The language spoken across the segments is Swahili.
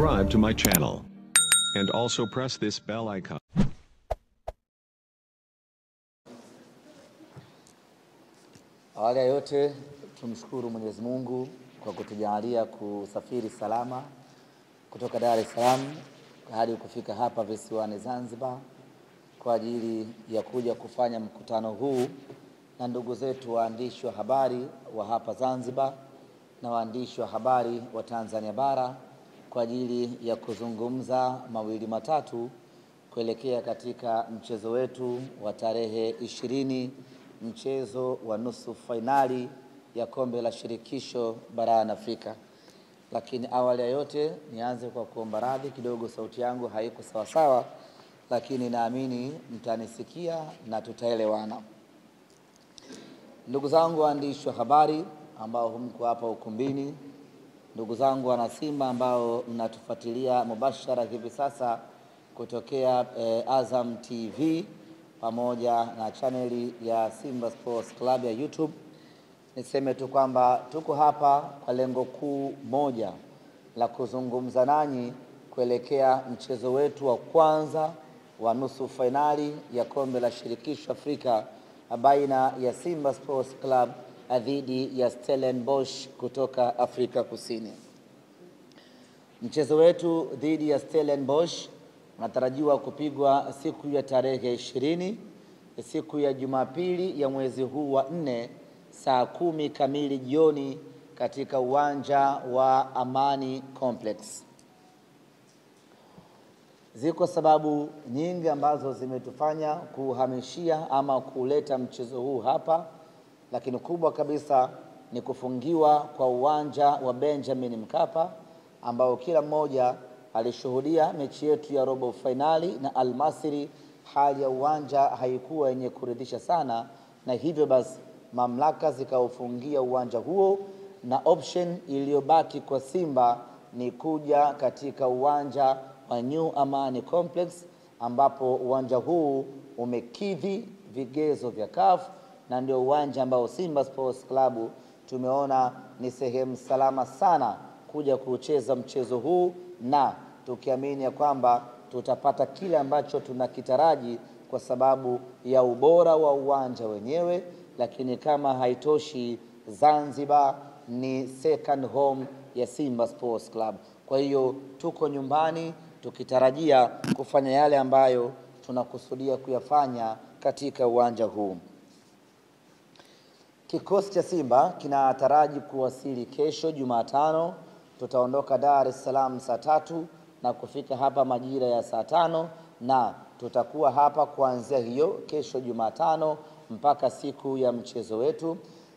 subscribe to my channel. And also press this bell icon. Awali ya yote tumshukuru Mwenyezi Mungu kwa kutujalia kusafiri salama kutoka Dar es Salaam hadi kufika hapa visiwani Zanzibar kwa ajili ya kuja kufanya mkutano huu na ndugu zetu waandishi wa habari wa hapa Zanzibar na waandishi wa habari wa Tanzania bara kwa ajili ya kuzungumza mawili matatu kuelekea katika mchezo wetu wa tarehe 20, mchezo wa nusu fainali ya kombe la shirikisho barani Afrika. Lakini awali ya yote nianze kwa kuomba radhi kidogo, sauti yangu haiko sawa sawa, lakini naamini mtanisikia na tutaelewana. Ndugu zangu waandishi wa habari ambao mko hapa ukumbini, ndugu zangu wana Simba ambao mnatufuatilia mubashara hivi sasa kutokea Azam TV pamoja na chaneli ya Simba Sports Club ya YouTube, niseme tu kwamba tuko hapa kwa lengo kuu moja la kuzungumza nanyi kuelekea mchezo wetu wa kwanza wa nusu fainali ya kombe la shirikisho Afrika baina ya Simba Sports Club dhidi ya Stellenbosch kutoka Afrika Kusini. Mchezo wetu dhidi ya Stellenbosch unatarajiwa kupigwa siku ya tarehe 20, siku ya Jumapili ya mwezi huu wa 4 saa 10 kamili jioni katika uwanja wa Amani Complex. Ziko sababu nyingi ambazo zimetufanya kuhamishia ama kuleta mchezo huu hapa, lakini kubwa kabisa ni kufungiwa kwa uwanja wa Benjamin Mkapa ambao kila mmoja alishuhudia mechi yetu ya robo finali na Al Masry. Hali ya uwanja haikuwa yenye kuridhisha sana, na hivyo basi mamlaka zikaufungia uwanja huo, na option iliyobaki kwa Simba ni kuja katika uwanja wa New Amani Complex, ambapo uwanja huu umekidhi vigezo vya CAF na ndio uwanja ambao Simba Sports Club tumeona ni sehemu salama sana kuja kucheza mchezo huu, na tukiamini ya kwamba tutapata kile ambacho tunakitaraji kwa sababu ya ubora wa uwanja wenyewe. Lakini kama haitoshi, Zanzibar ni second home ya Simba Sports Club. Kwa hiyo tuko nyumbani tukitarajia kufanya yale ambayo tunakusudia kuyafanya katika uwanja huu. Kikosi cha Simba kinataraji kuwasili kesho Jumatano. Tutaondoka Dar es Salaam saa 3 na kufika hapa majira ya saa 5, na tutakuwa hapa kuanzia hiyo kesho Jumatano mpaka siku ya mchezo wetu.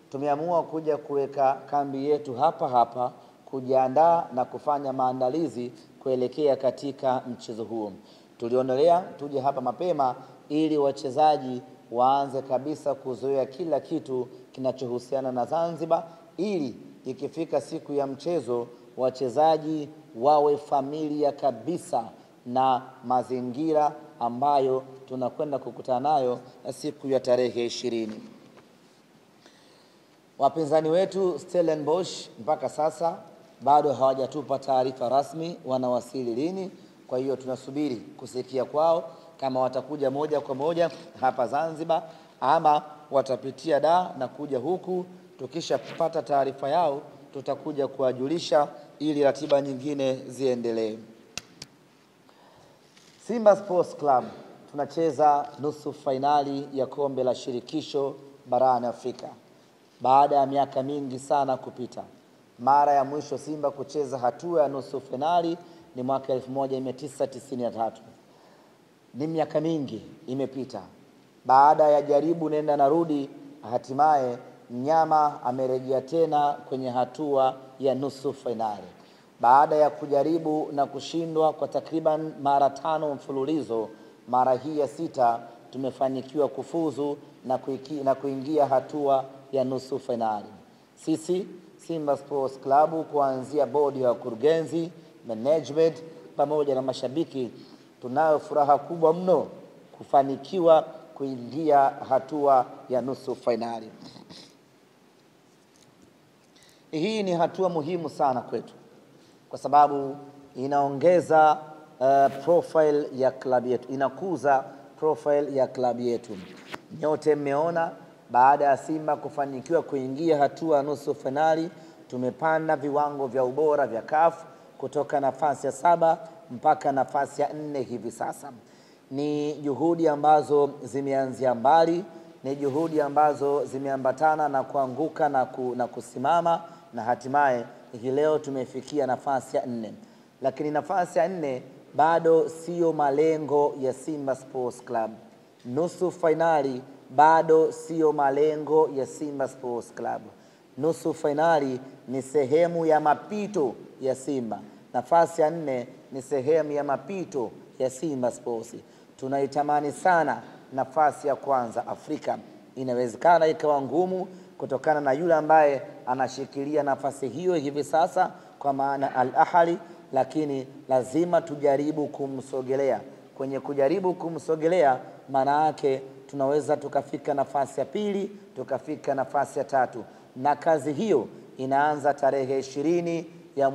Tumeamua kuja kuweka kambi yetu hapa kujiandaa na kufanya maandalizi kuelekea katika mchezo huo. Tulionelea tuje hapa mapema ili wachezaji waanze kabisa kuzoea kila kitu kinachohusiana na Zanzibar, ili ikifika siku ya mchezo wachezaji wawe familia kabisa na mazingira ambayo tunakwenda kukutana nayo siku ya tarehe 20. Wapinzani wetu Stellenbosch mpaka sasa bado hawajatupa taarifa rasmi wanawasili lini. Kwa hiyo tunasubiri kusikia kwao kama watakuja moja kwa moja hapa Zanzibar ama watapitia Dar na kuja huku. Tukishapata taarifa yao tutakuja kuwajulisha ili ratiba nyingine ziendelee. Simba Sports Club tunacheza nusu fainali ya kombe la shirikisho barani Afrika baada ya miaka mingi sana kupita. Mara ya mwisho Simba kucheza hatua ya nusu fainali ni mwaka 1993. Ni miaka mingi imepita. Baada ya jaribu nenda na rudi, hatimaye mnyama amerejea tena kwenye hatua ya nusu fainali. Baada ya kujaribu na kushindwa kwa takriban mara 5 mfululizo, mara hii ya 6 tumefanikiwa kufuzu na kuingia hatua ya nusu fainali. Sisi Simba Sports Club, kuanzia bodi ya wakurugenzi, management pamoja na mashabiki, tunayo furaha kubwa mno kufanikiwa kuingia hatua ya nusu fainali. Hii ni hatua muhimu sana kwetu, kwa sababu inaongeza profile ya klabu yetu, inakuza profile ya klabu yetu. Nyote mmeona baada ya Simba kufanikiwa kuingia hatua ya nusu finali, tumepanda viwango vya ubora vya CAF kutoka nafasi ya 7 mpaka nafasi ya 4 hivi sasa. Ni juhudi ambazo zimeanzia mbali, ni juhudi ambazo zimeambatana na kuanguka na kusimama, na hatimaye hii leo tumefikia nafasi ya 4. Lakini nafasi ya 4 bado sio malengo ya Simba Sports Club. Nusu finali bado sio malengo ya Simba Sports Club. Nusu finali ni sehemu ya mapito ya Simba. Nafasi ya 4 ni sehemu ya mapito ya Simba Sports. Tunaitamani sana nafasi ya kwanza Afrika. Inawezekana ikawa ngumu kutokana na yule ambaye anashikilia nafasi hiyo hivi sasa, kwa maana Al Ahly, lakini lazima tujaribu kumsogelea. Kwenye kujaribu kumsogelea, maana yake tunaweza tukafika nafasi ya 2, tukafika nafasi ya 3, na kazi hiyo inaanza tarehe 20 ya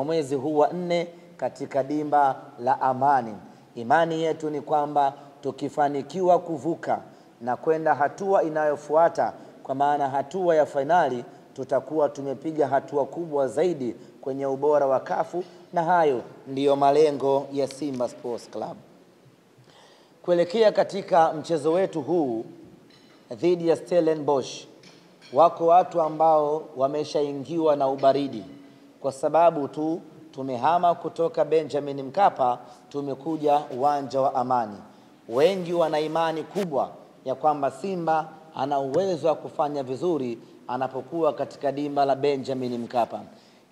mwezi huu wa 4 katika dimba la Amani. Imani yetu ni kwamba tukifanikiwa kuvuka na kwenda hatua inayofuata, kwa maana hatua ya finali, tutakuwa tumepiga hatua kubwa zaidi kwenye ubora wa kafu, na hayo ndiyo malengo ya Simba Sports Club. Kuelekea katika mchezo wetu huu dhidi ya Stellenbosch, wako watu ambao wameshaingiwa na ubaridi kwa sababu tu tumehama kutoka Benjamin Mkapa tumekuja uwanja wa Amani. Wengi wana imani kubwa ya kwamba Simba ana uwezo wa kufanya vizuri anapokuwa katika dimba la Benjamin Mkapa.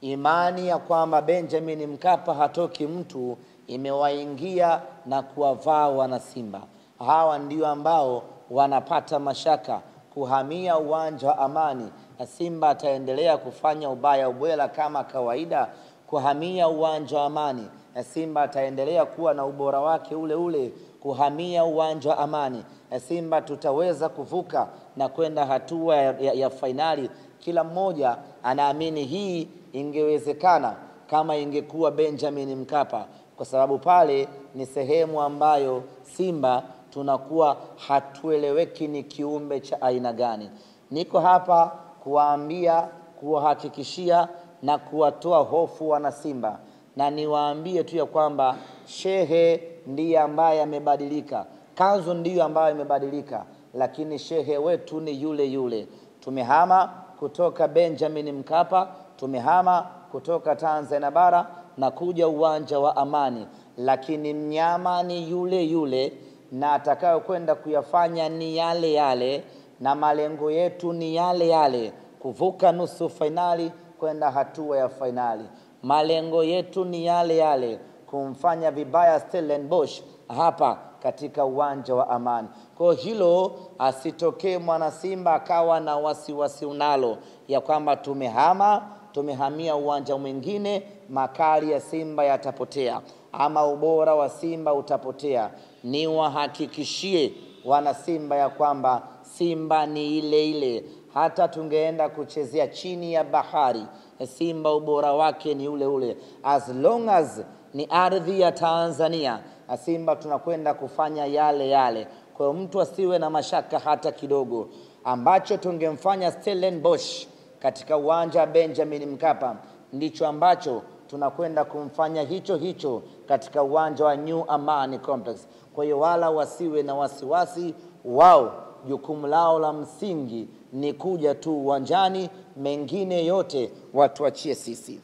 Imani ya kwamba Benjamin Mkapa hatoki mtu imewaingia na kuwavaa wana Simba. Hawa ndio ambao wanapata mashaka kuhamia uwanja wa Amani, na Simba ataendelea kufanya ubaya ubwela kama kawaida. Kuhamia uwanja wa Amani, na Simba ataendelea kuwa na ubora wake ule ule. Kuhamia uwanja wa Amani, na Simba tutaweza kuvuka na kwenda hatua ya finali. Kila mmoja anaamini hii ingewezekana kama ingekuwa Benjamin Mkapa, kwa sababu pale ni sehemu ambayo Simba tunakuwa hatueleweki ni kiumbe cha aina gani. Niko hapa kuwaambia, kuwahakikishia na kuwatoa hofu wana Simba, na niwaambie tu ya kwamba shehe ndiye ambaye amebadilika, kanzu ndiyo ambayo imebadilika, lakini shehe wetu ni yule yule. Tumehama kutoka Benjamin Mkapa, tumehama kutoka Tanzania bara na kuja uwanja wa Amani, lakini mnyama ni yule yule, na atakayo kwenda kuyafanya ni yale yale, na malengo yetu ni yale yale, kuvuka nusu finali kwenda hatua ya finali. Malengo yetu ni yale yale, kumfanya vibaya Stellenbosch hapa katika uwanja wa Amani. Kwa hilo asitokee mwana Simba akawa na wasiwasi unalo ya kwamba tumehamia uwanja mwingine, makali ya Simba yatapotea ama ubora wa Simba utapotea. Ni wahakikishie wana Simba ya kwamba Simba ni ile ile. Hata tungeenda kuchezea chini ya bahari, Simba ubora wake ni ule ule. As long as ni ardhi ya Tanzania, Simba tunakwenda kufanya yale yale. Kwa mtu asiwe na mashaka hata kidogo. Ambacho tungemfanya Stellenbosch katika uwanja wa Benjamin Mkapa ndicho ambacho tunakwenda kumfanya hicho katika uwanja wa New Amani Complex. Kwa hiyo wala wasiwe na wasiwasi, wao jukumu lao la msingi ni kuja tu uwanjani, mengine yote watuachie sisi.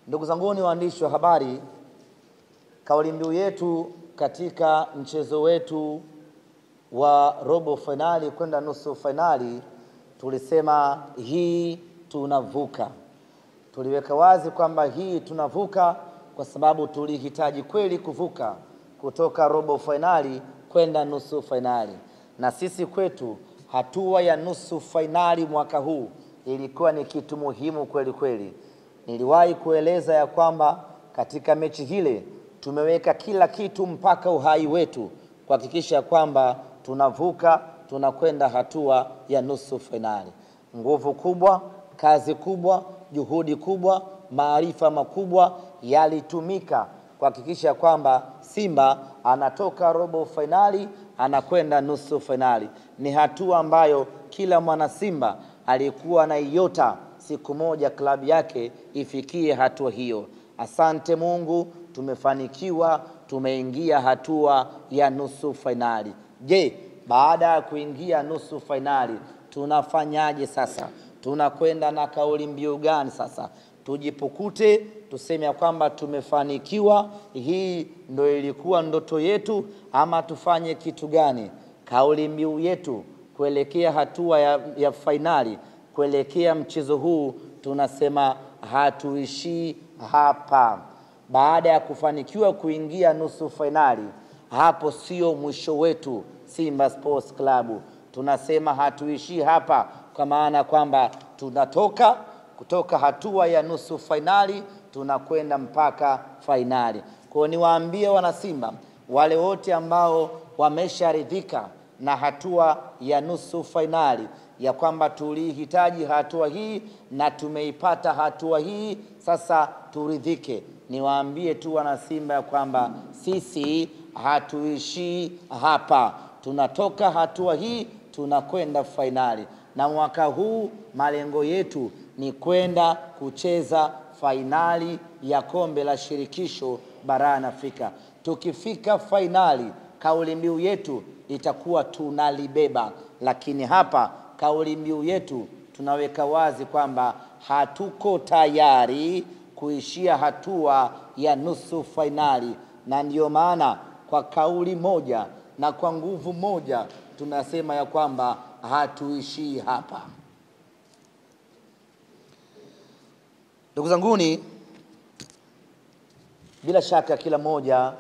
Ndugu zanguni waandishi wa habari, kauli mbiu yetu katika mchezo wetu wa robo finali kwenda nusu finali tulisema hii tunavuka. Tuliweka wazi kwamba hii tunavuka kwa sababu tulihitaji kweli kuvuka kutoka robo finali kwenda nusu finali. Na sisi kwetu hatua ya nusu finali mwaka huu ilikuwa ni kitu muhimu kweli kweli. Niliwahi kueleza ya kwamba katika mechi hile tumeweka kila kitu mpaka uhai wetu kuhakikisha kwamba tunavuka, tunakwenda hatua ya nusu finali. Nguvu kubwa, kazi kubwa, juhudi kubwa maarifa makubwa yalitumika kuhakikisha kwamba Simba anatoka robo fainali anakwenda nusu fainali. Ni hatua ambayo kila mwana Simba alikuwa na iota siku moja klabu yake ifikie hatua hiyo. Asante Mungu, tumefanikiwa, tumeingia hatua ya nusu fainali. Je, baada ya kuingia nusu fainali tunafanyaje sasa? Tunakwenda na kauli mbiu gani sasa? Tujipukute tuseme ya kwamba tumefanikiwa, hii ndio ilikuwa ndoto yetu, ama tufanye kitu gani? Kauli mbiu yetu kuelekea hatua ya fainali, kuelekea mchezo huu, tunasema hatuishii hapa. Baada ya kufanikiwa kuingia nusu fainali, hapo sio mwisho wetu Simba Sports Club. Tunasema hatuishii hapa, kwa maana kwamba tunatoka kutoka hatua ya nusu fainali tunakwenda mpaka fainali. Kwa niwaambie wana Simba wale wote ambao wamesharidhika na hatua ya nusu fainali ya kwamba tulihitaji hatua hii na tumeipata hatua hii, sasa turidhike. Niwaambie tu wana Simba ya kwamba sisi hatuishii hapa, tunatoka hatua hii tunakwenda fainali, na mwaka huu malengo yetu ni kwenda kucheza fainali ya kombe la shirikisho barani Afrika. Tukifika fainali, kauli mbiu yetu itakuwa tunalibeba, lakini hapa kauli mbiu yetu tunaweka wazi kwamba hatuko tayari kuishia hatua ya nusu fainali, na ndio maana kwa kauli moja na kwa nguvu moja tunasema ya kwamba hatuishii hapa. Ndugu zanguni, bila shaka kila moja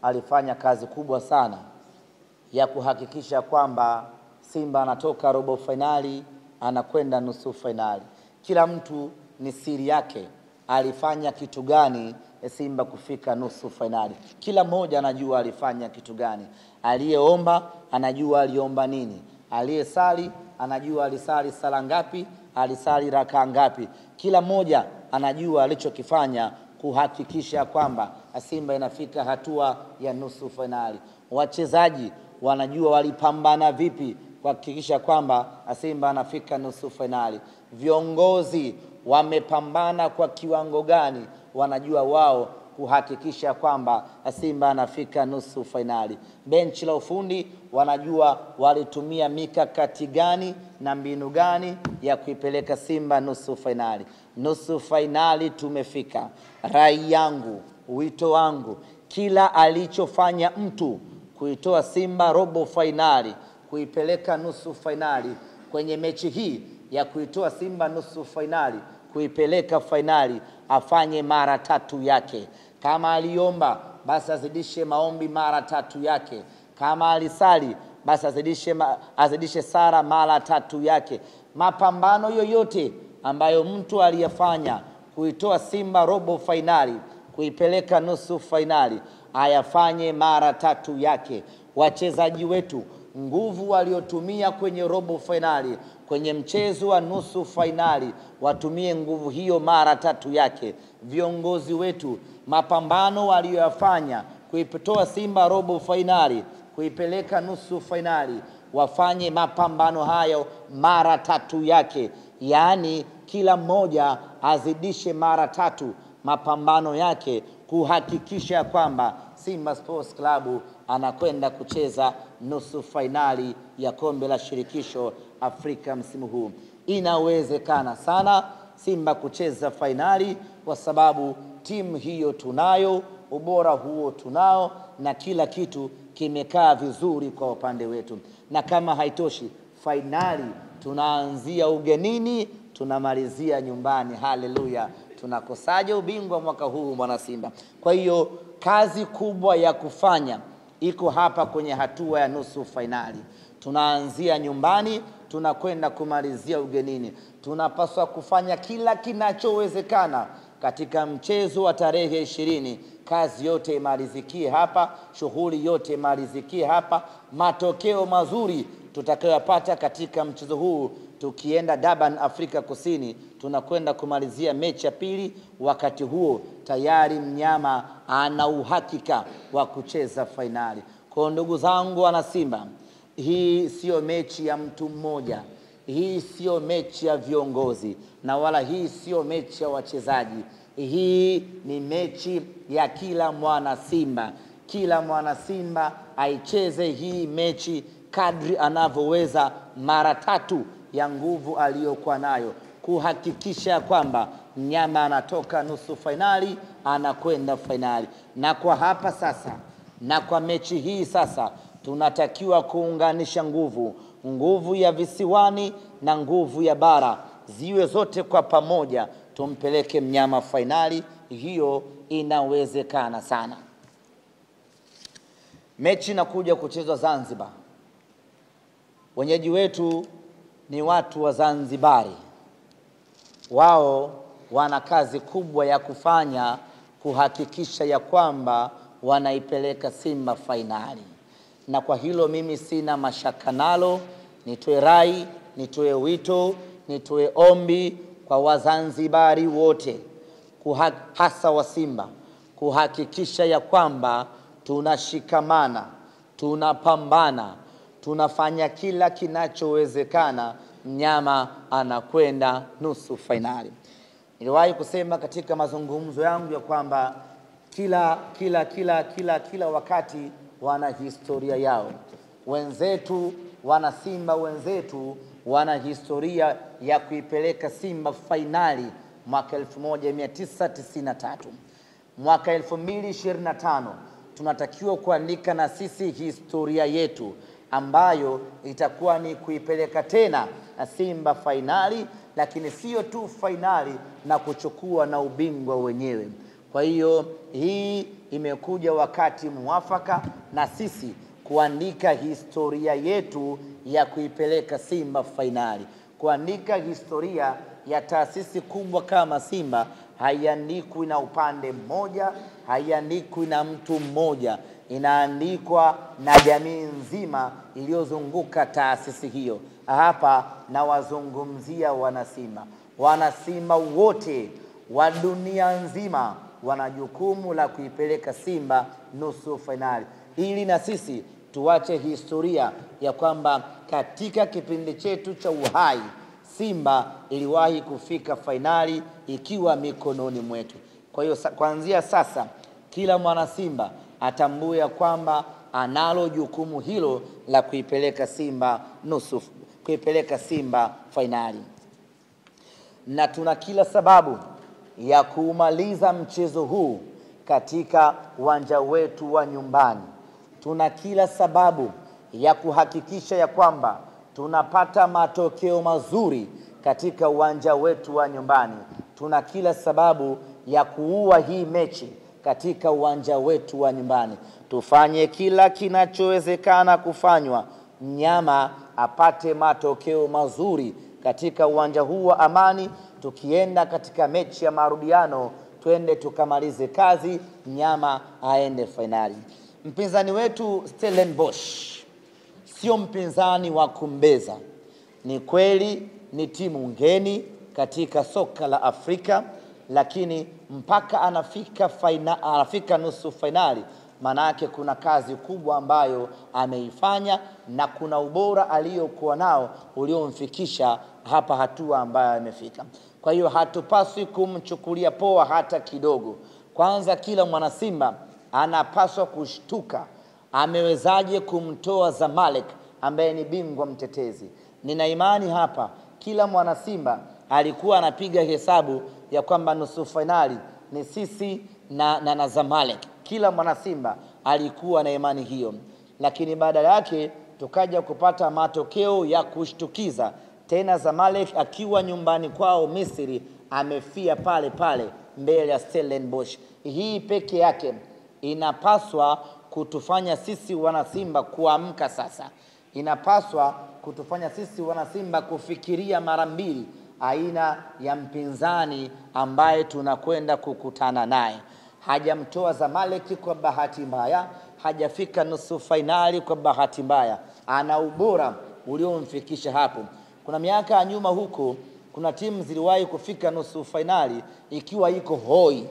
alifanya kazi kubwa sana ya kuhakikisha kwamba Simba anatoka robo fainali anakwenda nusu fainali. Kila mtu ni siri yake, alifanya kitu gani Simba kufika nusu fainali. Kila mmoja anajua alifanya kitu gani. Aliyeomba anajua aliomba nini, aliyesali anajua alisali sala ngapi, alisali raka ngapi. Kila mmoja anajua alichokifanya kuhakikisha kwamba Simba inafika hatua ya nusu fainali. Wachezaji wanajua walipambana vipi kuhakikisha kwamba Simba anafika nusu fainali. Viongozi wamepambana kwa kiwango gani, wanajua wao kuhakikisha kwamba Simba anafika nusu fainali. Benchi la ufundi wanajua walitumia mikakati gani na mbinu gani ya kuipeleka Simba nusu fainali. Nusu fainali tumefika. Rai yangu, wito wangu, kila alichofanya mtu kuitoa Simba robo fainali, kuipeleka nusu fainali, kwenye mechi hii ya kuitoa Simba nusu fainali kuipeleka fainali, afanye mara tatu yake. Kama aliomba, basi azidishe maombi mara tatu yake. Kama alisali, basi azidishe sala mara tatu yake. Mapambano yoyote ambayo mtu aliyafanya kuitoa Simba robo fainali kuipeleka nusu fainali, ayafanye mara tatu yake. Wachezaji wetu, nguvu waliotumia kwenye robo fainali, kwenye mchezo wa nusu fainali, watumie nguvu hiyo mara tatu yake. Viongozi wetu, mapambano waliyofanya kuitoa Simba robo fainali kuipeleka nusu fainali, wafanye mapambano hayo mara tatu yake. Yaani kila mmoja azidishe mara tatu mapambano yake kuhakikisha kwamba Simba Sports Club anakwenda kucheza nusu fainali ya kombe la shirikisho Afrika msimu huu. Inawezekana sana Simba kucheza fainali kwa sababu timu hiyo tunayo, ubora huo tunao, na kila kitu kimekaa vizuri kwa upande wetu. Na kama haitoshi, fainali tunaanzia ugenini, tunamalizia nyumbani. Haleluya! Tunakosaje ubingwa mwaka huu mwana Simba? Kwa hiyo kazi kubwa ya kufanya iko hapa kwenye hatua ya nusu fainali. Tunaanzia nyumbani, tunakwenda kumalizia ugenini. Tunapaswa kufanya kila kinachowezekana katika mchezo wa tarehe 20. Kazi yote imalizikie hapa, shughuli yote imalizikie hapa. Matokeo mazuri tutakayopata katika mchezo huu tukienda Durban, Afrika Kusini, tunakwenda kumalizia mechi ya pili. Wakati huo tayari mnyama ana uhakika wa kucheza fainali. Kwa ndugu zangu wana Simba, hii sio mechi ya mtu mmoja, hii sio mechi ya viongozi, na wala hii sio mechi ya wachezaji. Hii ni mechi ya kila mwana Simba. Kila mwana Simba aicheze hii mechi kadri anavyoweza, mara 3 ya nguvu aliyokuwa nayo, kuhakikisha kwamba mnyama anatoka nusu fainali anakwenda fainali. Na kwa hapa sasa, na kwa mechi hii sasa, tunatakiwa kuunganisha nguvu ya visiwani na nguvu ya bara, ziwe zote kwa pamoja, tumpeleke mnyama fainali. Hiyo inawezekana sana. Mechi inakuja kuchezwa Zanzibar. Wenyeji wetu ni watu wa Zanzibari. Wao wana kazi kubwa ya kufanya kuhakikisha ya kwamba wanaipeleka Simba fainali. Na kwa hilo mimi sina mashaka nalo. Nitoe rai, nitoe wito, nitoe ombi kwa Wazanzibari wote, hasa wa Simba, kuhakikisha ya kwamba tunashikamana, tunapambana, tunafanya kila kinachowezekana mnyama anakwenda nusu fainali. Niliwahi kusema katika mazungumzo yangu ya kwamba kila wakati wana historia yao. Wenzetu wana Simba, wenzetu wana historia ya kuipeleka Simba fainali mwaka 1993. Mwaka 2025 tunatakiwa kuandika na sisi historia yetu, ambayo itakuwa ni kuipeleka tena Simba fainali, lakini sio tu fainali, na kuchukua na ubingwa wenyewe. Kwa hiyo hii imekuja wakati muafaka na sisi kuandika historia yetu ya kuipeleka Simba fainali. Kuandika historia ya taasisi kubwa kama Simba haiandikwi na upande mmoja, haiandikwi na mtu mmoja, inaandikwa na jamii nzima iliyozunguka taasisi hiyo. Hapa na wazungumzia wana Simba. Wana Simba wote wa dunia nzima wana jukumu la kuipeleka Simba nusu fainali, ili na sisi tuache historia ya kwamba katika kipindi chetu cha uhai Simba iliwahi kufika fainali ikiwa mikononi mwetu. Kwa hiyo kuanzia sasa kila mwana Simba atambue ya kwamba analo jukumu hilo la kuipeleka Simba fainali. Na tuna kila sababu ya kuumaliza mchezo huu katika uwanja wetu wa nyumbani. Tuna kila sababu ya kuhakikisha ya kwamba tunapata matokeo mazuri katika uwanja wetu wa nyumbani. Tuna kila sababu ya kuua hii mechi katika uwanja wetu wa nyumbani. Tufanye kila kinachowezekana kufanywa mnyama apate matokeo mazuri katika uwanja huu wa Amani. Tukienda katika mechi ya marudiano, twende tukamalize kazi, mnyama aende fainali. Mpinzani wetu Stellenbosch sio mpinzani wa kumbeza. Ni kweli ni timu ngeni katika soka la Afrika, lakini mpaka anafika nusu fainali, manake kuna kazi kubwa ambayo ameifanya na kuna ubora aliyokuwa nao uliomfikisha hapa hatua ambayo amefika. Kwa hiyo hatupaswi kumchukulia poa hata kidogo. Kwanza kila mwana Simba anapaswa kushtuka, amewezaje kumtoa Zamalek ambaye ni bingwa mtetezi. Nina imani hapa kila mwana Simba alikuwa anapiga hesabu ya kwamba nusu fainali ni sisi na Zamalek. Kila mwana Simba alikuwa na imani hiyo, lakini baada yake tukaja kupata matokeo ya kushtukiza. Tena Zamalek akiwa nyumbani kwao Misri amefia pale pale mbele ya Stellenbosch. Hii peke yake inapaswa kutufanya sisi wana Simba kuamka sasa. Inapaswa kutufanya sisi wana Simba kufikiria mara mbili aina ya mpinzani ambaye tunakwenda kukutana naye. Hajamtoa Zamalek kwa bahati mbaya, hajafika nusu fainali kwa bahati mbaya. Ana ubora uliomfikisha hapo. Kuna miaka ya nyuma huko Kuna timu ziliwahi kufika nusu fainali ikiwa iko hoi.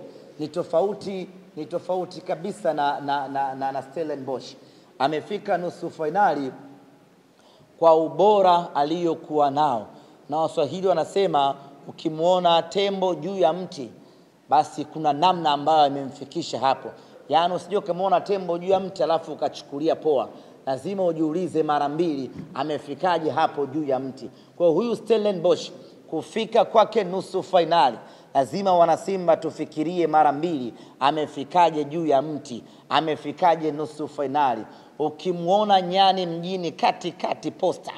Ni tofauti kabisa na Stellenbosch. Amefika nusu fainali kwa ubora aliyokuwa nao. Na Waswahili wanasema ukimuona tembo juu ya mti, basi kuna namna ambayo imemfikisha hapo. Yaani usije kumuona tembo juu ya mti alafu ukachukulia poa. Lazima ujiulize mara mbili, amefikaje hapo juu ya mti. Kwa huyu Stellenbosch kufika kwake nusu fainali, lazima wanasimba tufikirie mara mbili, amefikaje juu ya mti, amefikaje nusu fainali. Ukimuona nyani mjini katikati posta,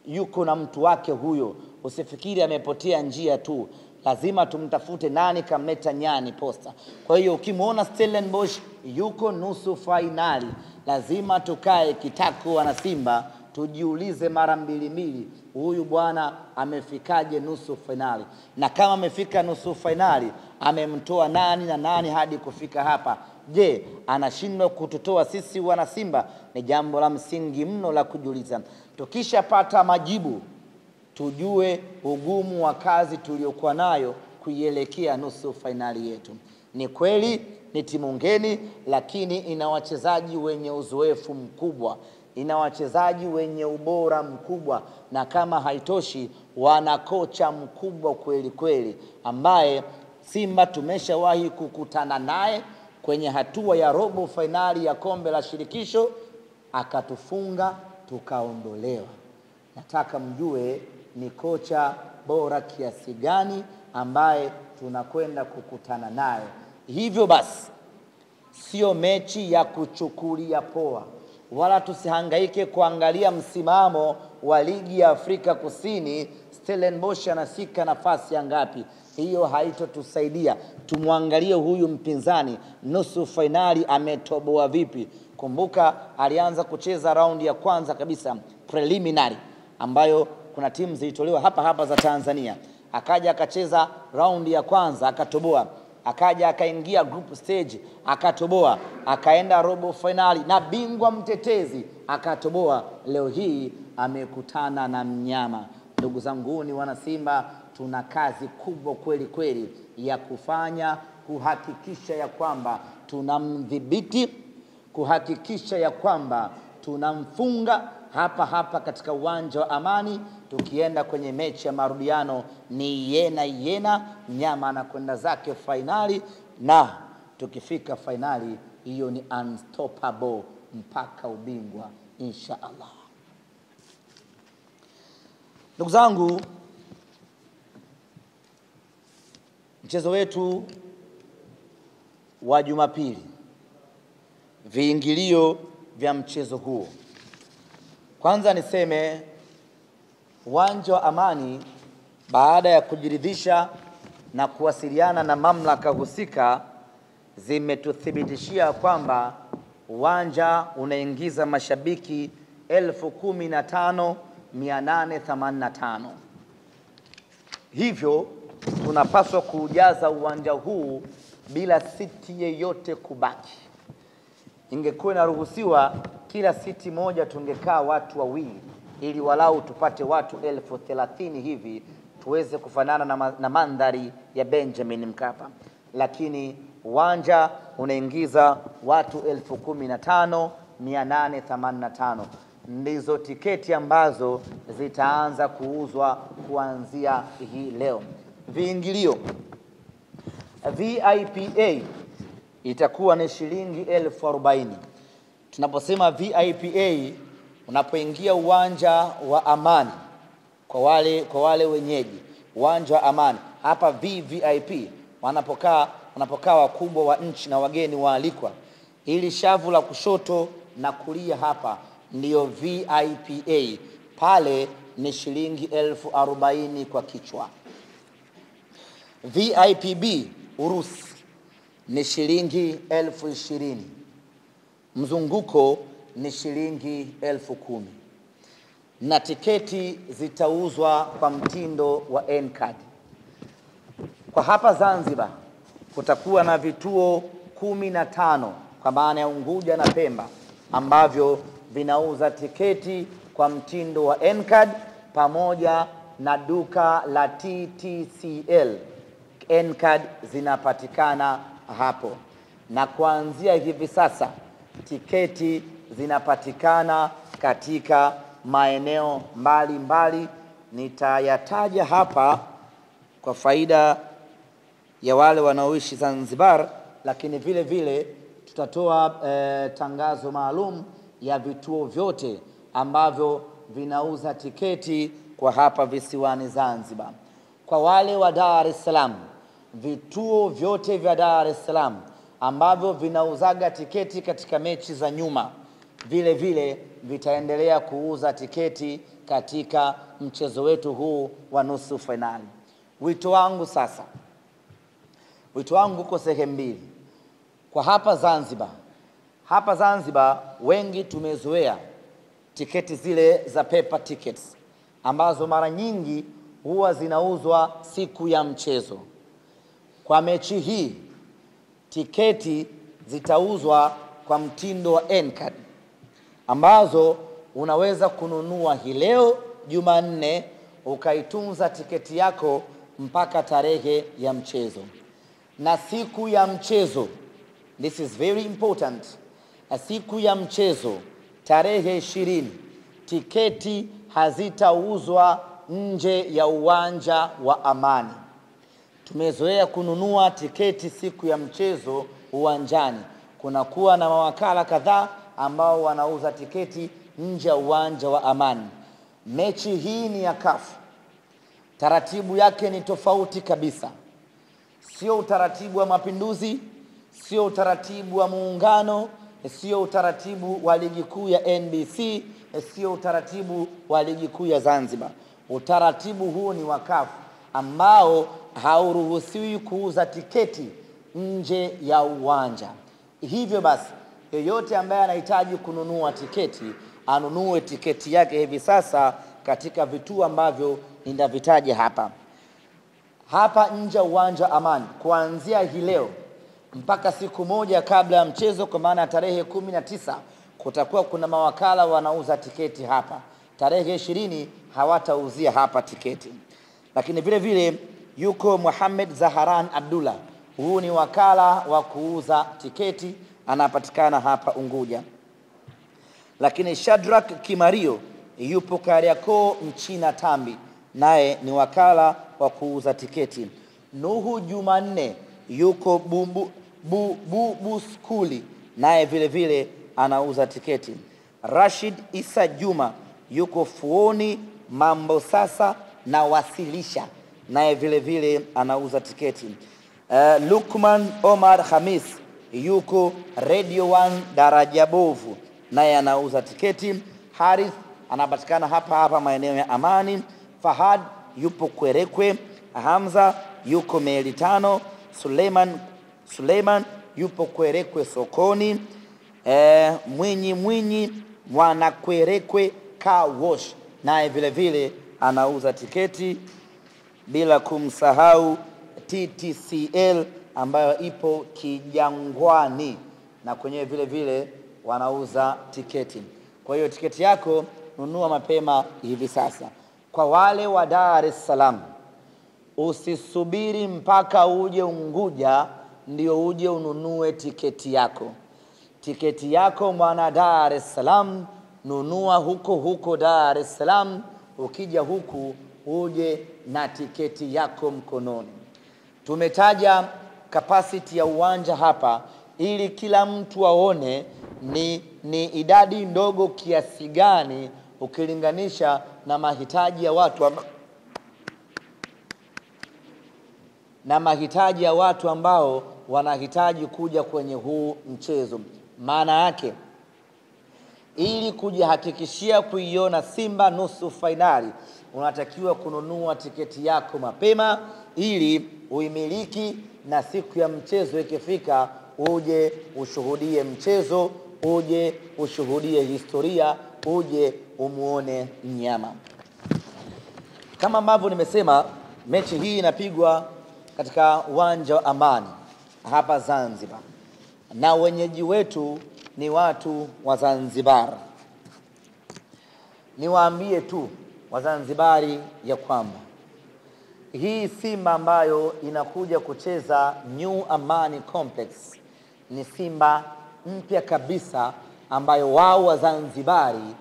yuko na mtu wake huyo. Usifikiri amepotea njia tu, lazima tumtafute nani kamleta nyani posta. Kwa hiyo ukimuona Stellenbosch yuko nusu fainali, lazima tukae kitako wana Simba tujiulize mara mbili, huyu bwana amefikaje nusu fainali. Na kama amefika nusu fainali, amemtoa nani na nani hadi kufika hapa? Je, anashindwa kututoa sisi wana Simba? Ni jambo la msingi mno la kujiuliza. Tukishapata majibu, tujue ugumu wa kazi tuliokuwa nayo kuielekea nusu fainali yetu. Ni kweli ni timu ngeni, lakini ina wachezaji wenye uzoefu mkubwa, ina wachezaji wenye ubora mkubwa, na kama haitoshi, wana kocha mkubwa kweli kweli, ambaye Simba tumeshawahi kukutana naye kwenye hatua ya robo fainali ya kombe la shirikisho, akatufunga tukaondolewa. Nataka mjue ni kocha bora kiasi gani ambaye tunakwenda kukutana naye. Hivyo basi, sio mechi ya kuchukulia poa, wala tusihangaike kuangalia msimamo wa ligi ya Afrika Kusini, Stellenbosch anashika nafasi ya ngapi. Hiyo haitotusaidia. Tumwangalie huyu mpinzani nusu fainali ametoboa vipi. Kumbuka alianza kucheza raundi ya kwanza kabisa, preliminary, ambayo kuna timu zilitolewa hapa za Tanzania. Akaja akacheza raundi ya kwanza akatoboa, akaja akaingia group stage akatoboa, akaenda robo finali na bingwa mtetezi akatoboa. Leo hii amekutana na mnyama. Ndugu zangu ni wana Simba, tuna kazi kubwa kweli kweli ya kufanya, kuhakikisha ya kwamba tunamdhibiti, kuhakikisha ya kwamba tunamfunga hapa katika uwanja wa Amani. Tukienda kwenye mechi ya marudiano ni yena nyama anakwenda zake fainali, na tukifika fainali hiyo ni unstoppable mpaka ubingwa insha Allah. Ndugu zangu, mchezo wetu wa Jumapili, viingilio vya mchezo huo. Kwanza niseme uwanja wa Amani, baada ya kujiridhisha na kuwasiliana na mamlaka husika, zimetuthibitishia kwamba uwanja unaingiza mashabiki 15,885. Hivyo tunapaswa kuujaza uwanja huu bila siti yeyote kubaki. Ingekuwa inaruhusiwa kila siti moja tungekaa watu wawili, ili walau tupate watu 30,000 hivi tuweze kufanana na mandhari ya Benjamin Mkapa. Lakini uwanja unaingiza watu 15,885. Ndizo tiketi ambazo zitaanza kuuzwa kuanzia hii leo. Viingilio VIPA itakuwa ni shilingi 40,000. Tunaposema VIPA, unapoingia uwanja wa Amani, kwa wale wenyeji uwanja wa Amani, hapa VVIP wanapokaa wakubwa wa nchi na wageni waalikwa, ili shavu la kushoto na kulia hapa ndio VIPA, pale ni shilingi 40,000 kwa kichwa. VIPB Urusi ni shilingi 20,000. Mzunguko ni shilingi 10,000. Na tiketi zitauzwa kwa mtindo wa N-card. Kwa hapa Zanzibar kutakuwa na vituo 15 kwa maana ya Unguja na Pemba, ambavyo vinauza tiketi kwa mtindo wa N-card pamoja na duka la TTCL. N-card zinapatikana hapo, na kuanzia hivi sasa tiketi zinapatikana katika maeneo mbalimbali. Nitayataja hapa kwa faida ya wale wanaoishi Zanzibar, lakini vile vile tutatoa tangazo maalum ya vituo vyote ambavyo vinauza tiketi kwa hapa visiwani Zanzibar. Kwa wale wa Dar es Salaam, vituo vyote vya Dar es Salaam ambavyo vinauzaga tiketi katika mechi za nyuma, vile vile vitaendelea kuuza tiketi katika mchezo wetu huu wa nusu finali. Wito wangu sasa, wito wangu uko sehemu mbili. Kwa hapa Zanzibar wengi tumezoea tiketi zile za paper tickets ambazo mara nyingi huwa zinauzwa siku ya mchezo. Kwa mechi hii tiketi zitauzwa kwa mtindo wa N-card ambazo unaweza kununua hii leo Jumanne ukaitunza tiketi yako mpaka tarehe ya mchezo. Na siku ya mchezo, this is very important, siku ya mchezo tarehe 20, tiketi hazitauzwa nje ya uwanja wa Amani. Tumezoea kununua tiketi siku ya mchezo uwanjani. Kunakuwa na mawakala kadhaa ambao wanauza tiketi nje ya uwanja wa Amani. Mechi hii ni ya CAF. Taratibu yake ni tofauti kabisa. Sio utaratibu wa Mapinduzi, sio utaratibu wa Muungano, sio utaratibu wa ligi kuu ya NBC, sio utaratibu wa ligi kuu ya Zanzibar. Utaratibu huu ni wa CAF ambao hauruhusiwi kuuza tiketi nje ya uwanja. Hivyo basi, yeyote ambaye anahitaji kununua tiketi, anunue tiketi yake hivi sasa katika vituo ambavyo ninavitaja hapa. Hapa nje ya uwanja Amani, kuanzia hii leo mpaka siku moja kabla ya mchezo, kwa maana tarehe 19, kutakuwa kuna mawakala wanauza tiketi hapa. Tarehe 20 hawatauzia hapa tiketi. Lakini vile vile yuko Muhammad Zaharan Abdullah. Huu ni wakala wa kuuza tiketi, anapatikana hapa Unguja. Lakini Shadrack Kimario yupo Kariakoo Mchina Tambi, naye ni wakala wa kuuza tiketi. Nuhu Jumanne yuko Bubu Skuli, naye vile vile anauza tiketi. Rashid Isa Juma yuko Fuoni Mambo Sasa na Wasilisha, naye vile vile anauza tiketi. Lukman Omar Hamis yuko Radio 1 Daraja Bovu, naye anauza tiketi. Harith anapatikana hapa maeneo ya Amani. Fahad yupo Kwerekwe. Hamza yuko Meli Tano. Suleiman yupo Kwerekwe Sokoni. Mwinyi Mwana Kwerekwe Car Wash, naye vile vile anauza tiketi, bila kumsahau TTCL ambayo ipo Kijangwani, na kwenye vile vile wanauza tiketi. Kwa hiyo tiketi yako nunua mapema hivi sasa. Kwa wale wa Dar es Salaam, usisubiri mpaka uje Unguja ndio uje ununue tiketi yako. Tiketi yako mwana Dar es Salaam, nunua huko Dar es Salaam. Ukija huku uje na tiketi yako mkononi. Tumetaja capacity ya uwanja hapa ili kila mtu aone ni idadi ndogo kiasi gani ukilinganisha na mahitaji ya watu ambao wanahitaji kuja kwenye huu mchezo. Maana yake, ili kujihakikishia kuiona Simba nusu finali, unatakiwa kununua tiketi yako mapema ili uimiliki, na siku ya mchezo ikifika uje ushuhudie mchezo, uje ushuhudie historia, uje umuone mnyama. Kama ambavyo nimesema, mechi hii inapigwa katika uwanja wa Amani hapa Zanzibar, na wenyeji wetu ni watu wa Zanzibar. Niwaambie tu Wazanzibari ya kwamba hii Simba ambayo inakuja kucheza New Amani Complex ni Simba mpya kabisa ambayo wao Wazanzibari